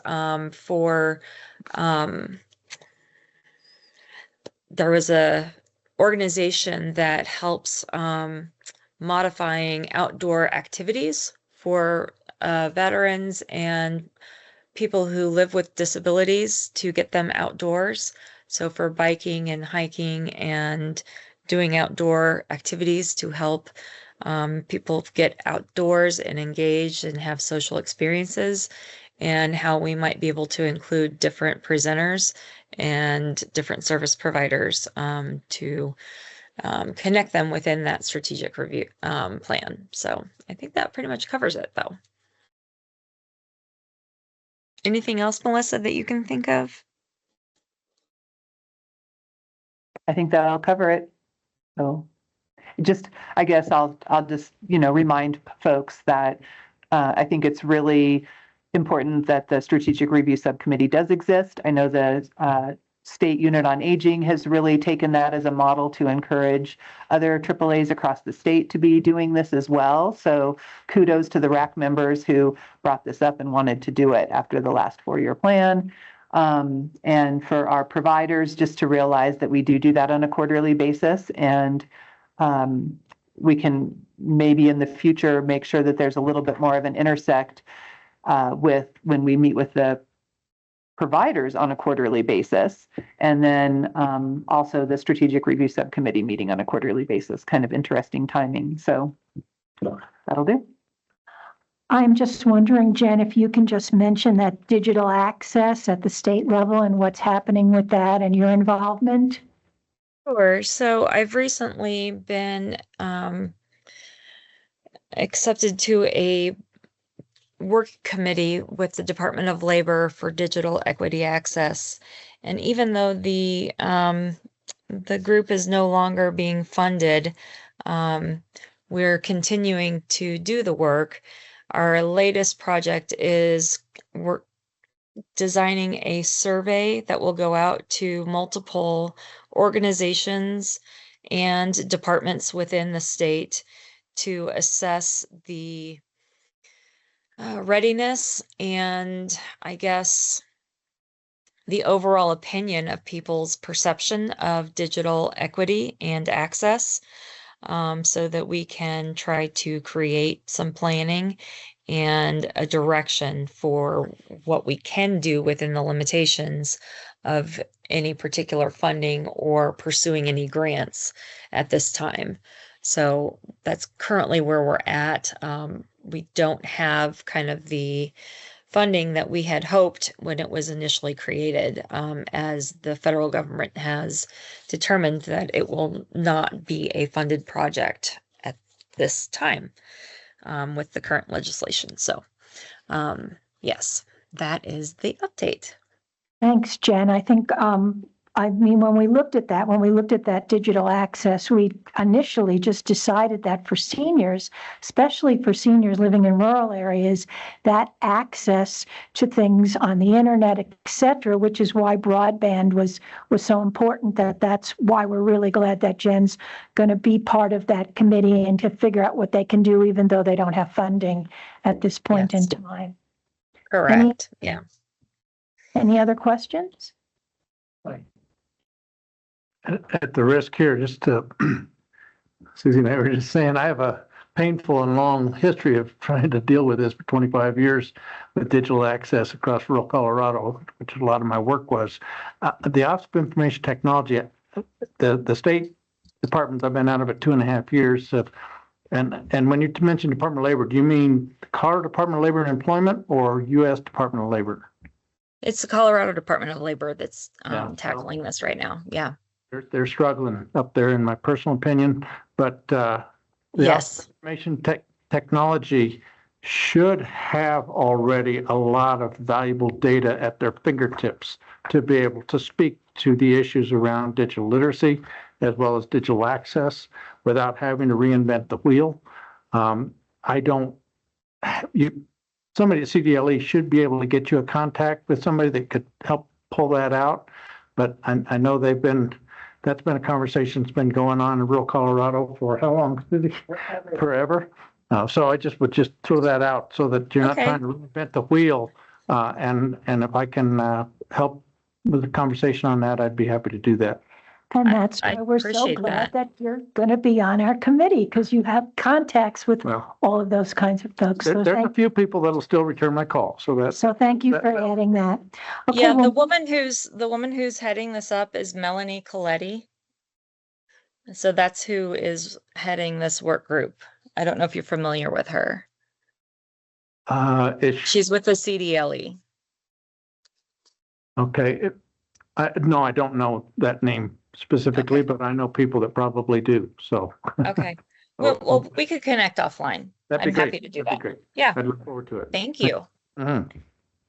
for there was a organization that helps modifying outdoor activities for veterans and people who live with disabilities to get them outdoors. So for biking and hiking and doing outdoor activities to help people get outdoors and engaged and have social experiences, and how we might be able to include different presenters and different service providers to connect them within that strategic review plan. So I think that pretty much covers it, though. Anything else, Melissa, that you can think of? I think that'll cover it. So just, I guess I'll just, remind folks that I think it's really important that the Strategic Review Subcommittee does exist. I know the State Unit on Aging has really taken that as a model to encourage other AAAs across the state to be doing this as well. So kudos to the RAC members who brought this up and wanted to do it after the last 4-year plan. And for our providers, just to realize that we do that on a quarterly basis, and we can maybe in the future make sure that there's a little bit more of an intersect with when we meet with the providers on a quarterly basis, and then also the Strategic Review Subcommittee meeting on a quarterly basis. Kind of interesting timing. So that'll do. I'm just wondering, Jen, if you can just mention that digital access at the state level and what's happening with that and your involvement. Sure. So I've recently been accepted to a work committee with the Department of Labor for digital equity access. And even though the group is no longer being funded, we're continuing to do the work. Our latest project is we're designing a survey that will go out to multiple organizations and departments within the state to assess the readiness and, I guess, the overall opinion of people's perception of digital equity and access, so that we can try to create some planning and a direction for what we can do within the limitations of any particular funding or pursuing any grants at this time. So that's currently where we're at. We don't have kind of the funding that we had hoped when it was initially created, as the federal government has determined that it will not be a funded project at this time with the current legislation. So, yes, that is the update. Thanks, Jen. I think, when we looked at that digital access, we initially just decided that for seniors, especially for seniors living in rural areas, that access to things on the internet, et cetera, which is why broadband was so important. That's why we're really glad that Jen's going to be part of that committee and to figure out what they can do, even though they don't have funding at this point in time. Correct. Any other questions? At the risk here, just to, Susie and I were just saying, I have a painful and long history of trying to deal with this for 25 years with digital access across rural Colorado, which a lot of my work was. The Office of Information Technology, the state departments, I've been out of it 2.5 years. And when you mention Department of Labor, do you mean the Colorado Department of Labor and Employment or U.S. Department of Labor? It's the Colorado Department of Labor that's tackling this right now. Yeah. They're struggling up there, in my personal opinion. But the yes, information technology should have already a lot of valuable data at their fingertips to be able to speak to the issues around digital literacy as well as digital access without having to reinvent the wheel. Somebody at CDLE should be able to get you a contact with somebody that could help pull that out. But I know they've been that's been a conversation that's been going on in rural Colorado for how long? Forever. So I would just throw that out so that you're not Okay. trying to reinvent the wheel. And if I can help with the conversation on that, I'd be happy to do that. And that's I why we're so appreciate glad that. that you're going to be on our committee, because you have contacts with Well, all of those kinds of folks. So there's a few people that'll still return my call. So thank you for adding that. Okay, Yeah, well, the woman who's heading this up is Melanie Coletti. So that's who is heading this work group. I don't know if you're familiar with her. She's with the CDLE. Okay. No, I don't know that name specifically, but I know people that probably do. So. Okay. Well, we could connect offline. That'd be I'm great. happy to do That'd that. be great. Yeah. I'd look forward to it. Thank you. Mm-hmm.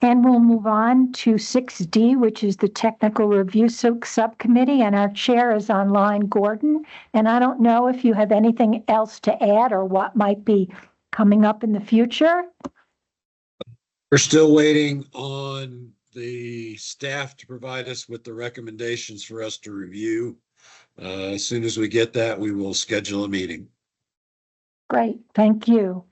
and we'll move on to 6D, which is the Technical Review Subcommittee, and our chair is online, Gordon. And I don't know if you have anything else to add or what might be coming up in the future. We're still waiting on the staff to provide us with the recommendations for us to review. As soon as we get that, we will schedule a meeting. Great, thank you.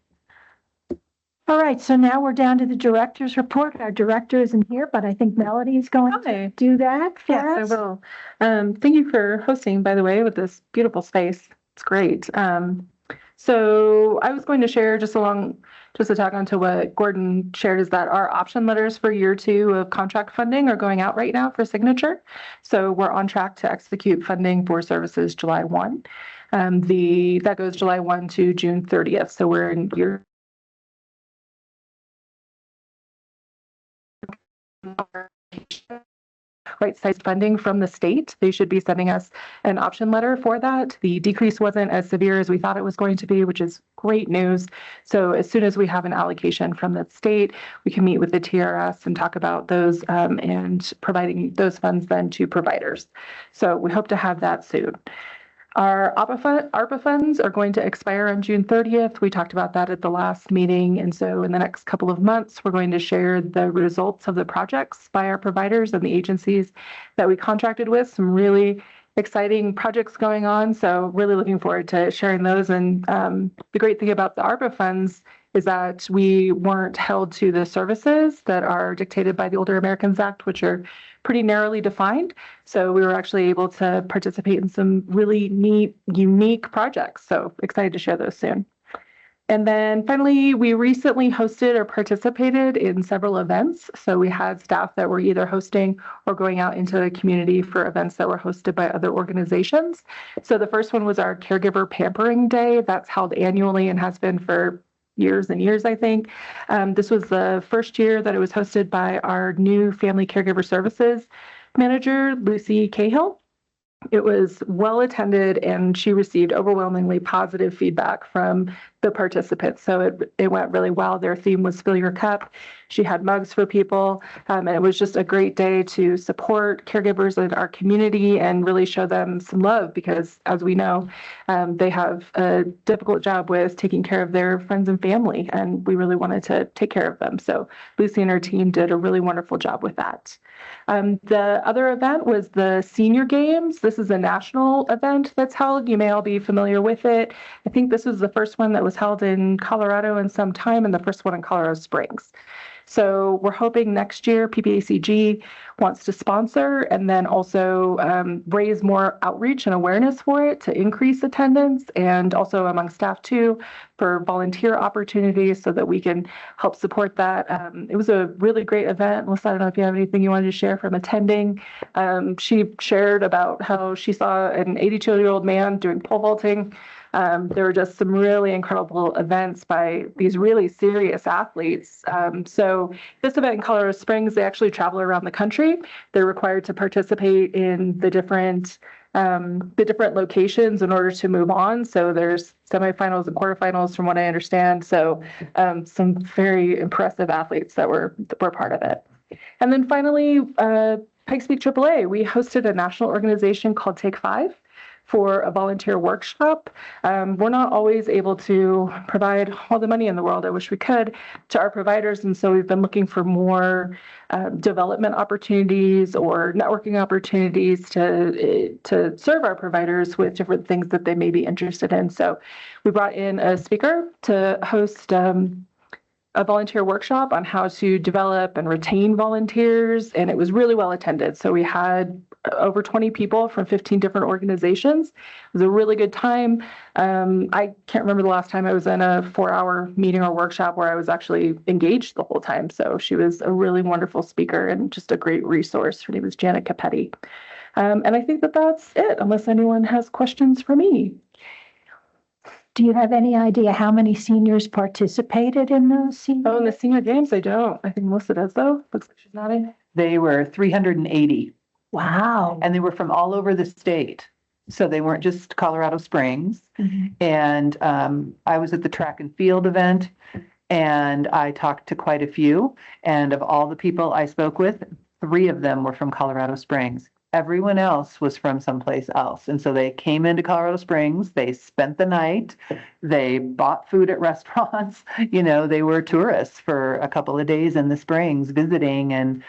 All right, so now we're down to the director's report. Our director isn't here, but I think Melody is going to do that for us. Yes, I will. Thank you for hosting, by the way, with this beautiful space. It's great. So I was going to share just to tag on to what Gordon shared, is that our option letters for year 2 of contract funding are going out right now for signature. So we're on track to execute funding for services July 1. That goes July 1 to June 30th. So we're in year right-sized funding from the state. They should be sending us an option letter for that. The decrease wasn't as severe as we thought it was going to be, which is great news. So as soon as we have an allocation from the state, we can meet with the TRS and talk about those and providing those funds then to providers. So we hope to have that soon. Our ARPA funds are going to expire on June 30th. We talked about that at the last meeting. And so in the next couple of months, we're going to share the results of the projects by our providers and the agencies that we contracted with. Some really exciting projects going on. So really looking forward to sharing those. And the great thing about the ARPA funds is that we weren't held to the services that are dictated by the Older Americans Act, which are pretty narrowly defined. So we were actually able to participate in some really neat, unique projects. So excited to share those soon. And then finally, we recently hosted or participated in several events. So we had staff that were either hosting or going out into the community for events that were hosted by other organizations. So the first one was our Caregiver Pampering Day. That's held annually and has been for years and years, I think. This was the first year that it was hosted by our new Family Caregiver Services manager, Lucy Cahill. It was well attended, and she received overwhelmingly positive feedback from the participants. So it went really well. Their theme was Fill Your Cup. She had mugs for people, and it was just a great day to support caregivers in our community and really show them some love, because as we know, they have a difficult job with taking care of their friends and family, and we really wanted to take care of them. So Lucy and her team did a really wonderful job with that. The other event was the Senior Games. This is a national event that's held. You may all be familiar with it. I think this was the first one that was held in Colorado in some time, and the first one in Colorado Springs. So we're hoping next year PPACG wants to sponsor and then also raise more outreach and awareness for it to increase attendance, and also among staff too for volunteer opportunities so that we can help support that. It was a really great event. Melissa, I don't know if you have anything you wanted to share from attending. She shared about how she saw an 82-year-old man doing pole vaulting. There were just some really incredible events by these really serious athletes. So this event in Colorado Springs, they actually travel around the country. They're required to participate in the different locations in order to move on. So there's semifinals and quarterfinals from what I understand. So some very impressive athletes that were part of it. And then finally, Pikes Peak AAA, we hosted a national organization called Take 5. for a volunteer workshop. We're not always able to provide all the money in the world. I wish we could to our providers. And so we've been looking for more development opportunities or networking opportunities to serve our providers with different things that they may be interested in. So we brought in a speaker to host a volunteer workshop on how to develop and retain volunteers, and it was really well attended. So we had over 20 people from 15 different organizations. It was a really good time. I can't remember the last time I was in a 4-hour meeting or workshop where I was actually engaged the whole time. So she was a really wonderful speaker and just a great resource. Her name was Janet Capetti. And I think that that's it, unless anyone has questions for me. Do you have any idea how many seniors participated in those senior? Oh, in the senior games, I don't. I think Melissa does, though. Looks like she's nodding. They were 380, Wow. and they were from all over the state. So they weren't just Colorado Springs. And I was at the track and field event, and I talked to quite a few. And of all the people I spoke with, 3 of them were from Colorado Springs. Everyone else was from someplace else. And so they came into Colorado Springs, they spent the night, they bought food at restaurants, you know, they were tourists for a couple of days in the Springs visiting. And,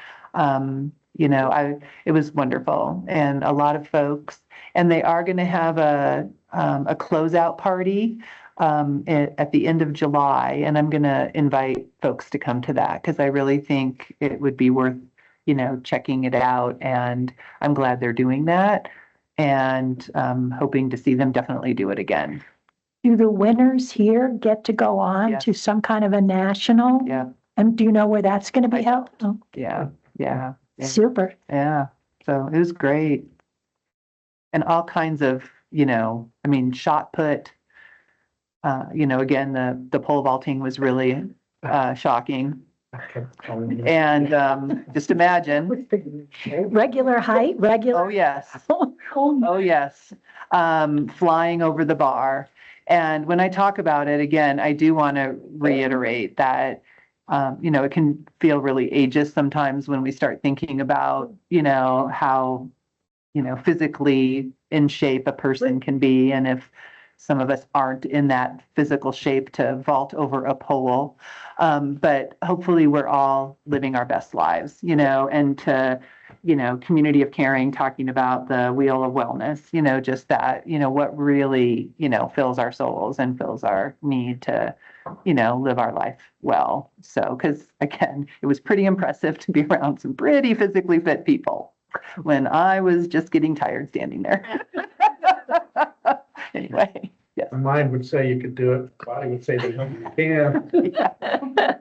you know, it was wonderful. And a lot of folks, and they are going to have a closeout party at the end of July. And I'm going to invite folks to come to that because I really think it would be worth, you know, checking it out. And I'm glad they're doing that and hoping to see them definitely do it again. Do the winners here get to go on to some kind of a national? Yeah. And do you know where that's going to be held? Oh. Yeah. Super. Yeah. So it was great. And all kinds of, you know, I mean, shot put, you know, again, the pole vaulting was really shocking. And just imagine. Regular height, regular. Oh, yes. Oh, yes. Flying over the bar. And when I talk about it, again, I do want to reiterate that, you know, it can feel really ageist sometimes when we start thinking about, you know, how, you know, physically in shape a person can be. And if some of us aren't in that physical shape to vault over a pole. But hopefully we're all living our best lives, you know, and to, you know, community of caring, talking about the wheel of wellness, you know, just that, you know, what really, you know, fills our souls and fills our need to, you know, live our life well. So, because again, it was pretty impressive to be around some pretty physically fit people when I was just getting tired standing there. Anyway, yes. My mind would say you could do it. Body would say that you can.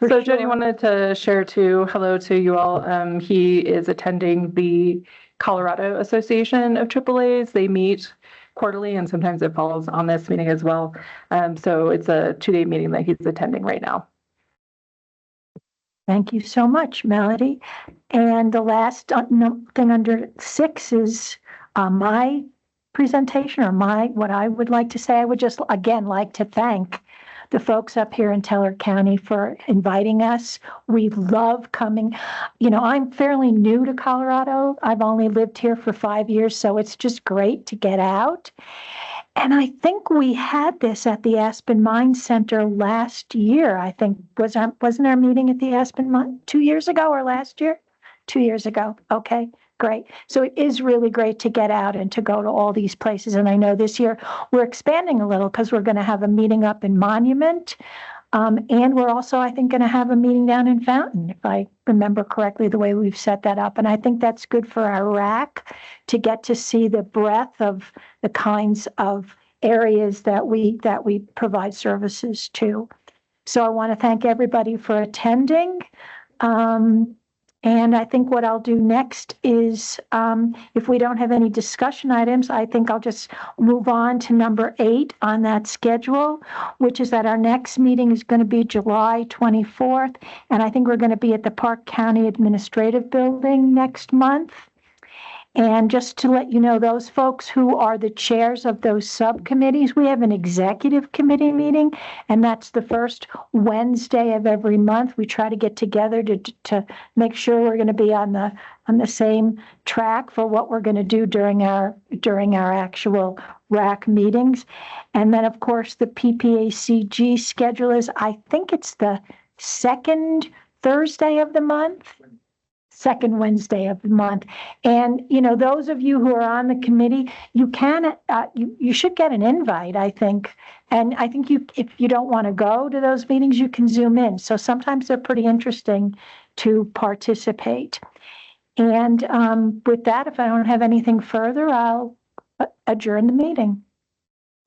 So Jody wanted to share hello to you all. He is attending the Colorado Association of AAAs. They meet quarterly and sometimes it falls on this meeting as well. So it's a 2-day meeting that he's attending right now. Thank you so much, Melody. And the last thing under 6 is my presentation or what I would like to say. I would just again like to thank the folks up here in Teller County for inviting us. We love coming. You know, I'm fairly new to Colorado. I've only lived here for 5 years, so it's just great to get out. And I think we had this at the Aspen Mine Center last year. I think wasn't our meeting at the Aspen Mine 2 years ago or last year? 2 years ago. Okay. Great. So it is really great to get out and to go to all these places. And I know this year we're expanding a little because we're going to have a meeting up in Monument. And we're also, I think, going to have a meeting down in Fountain, if I remember correctly, the way we've set that up. And I think that's good for our RAC to get to see the breadth of the kinds of areas that we provide services to. So I want to thank everybody for attending. And I think what I'll do next is, if we don't have any discussion items, I think I'll just move on to number 8 on that schedule, which is that our next meeting is going to be July 24th. And I think we're going to be at the Park County Administrative Building next month. And just to let you know, those folks who are the chairs of those subcommittees, we have an executive committee meeting, and that's the first Wednesday of every month. We try to get together to make sure we're going to be on the same track for what we're going to do during our actual RAC meetings. And then, of course, the PPACG schedule is, I think it's the second Thursday of the month. Second Wednesday of the month. And, you know, those of you who are on the committee, you can, you should get an invite, I think. And I think if you don't want to go to those meetings, you can Zoom in. So sometimes they're pretty interesting to participate. And with that, if I don't have anything further, I'll adjourn the meeting.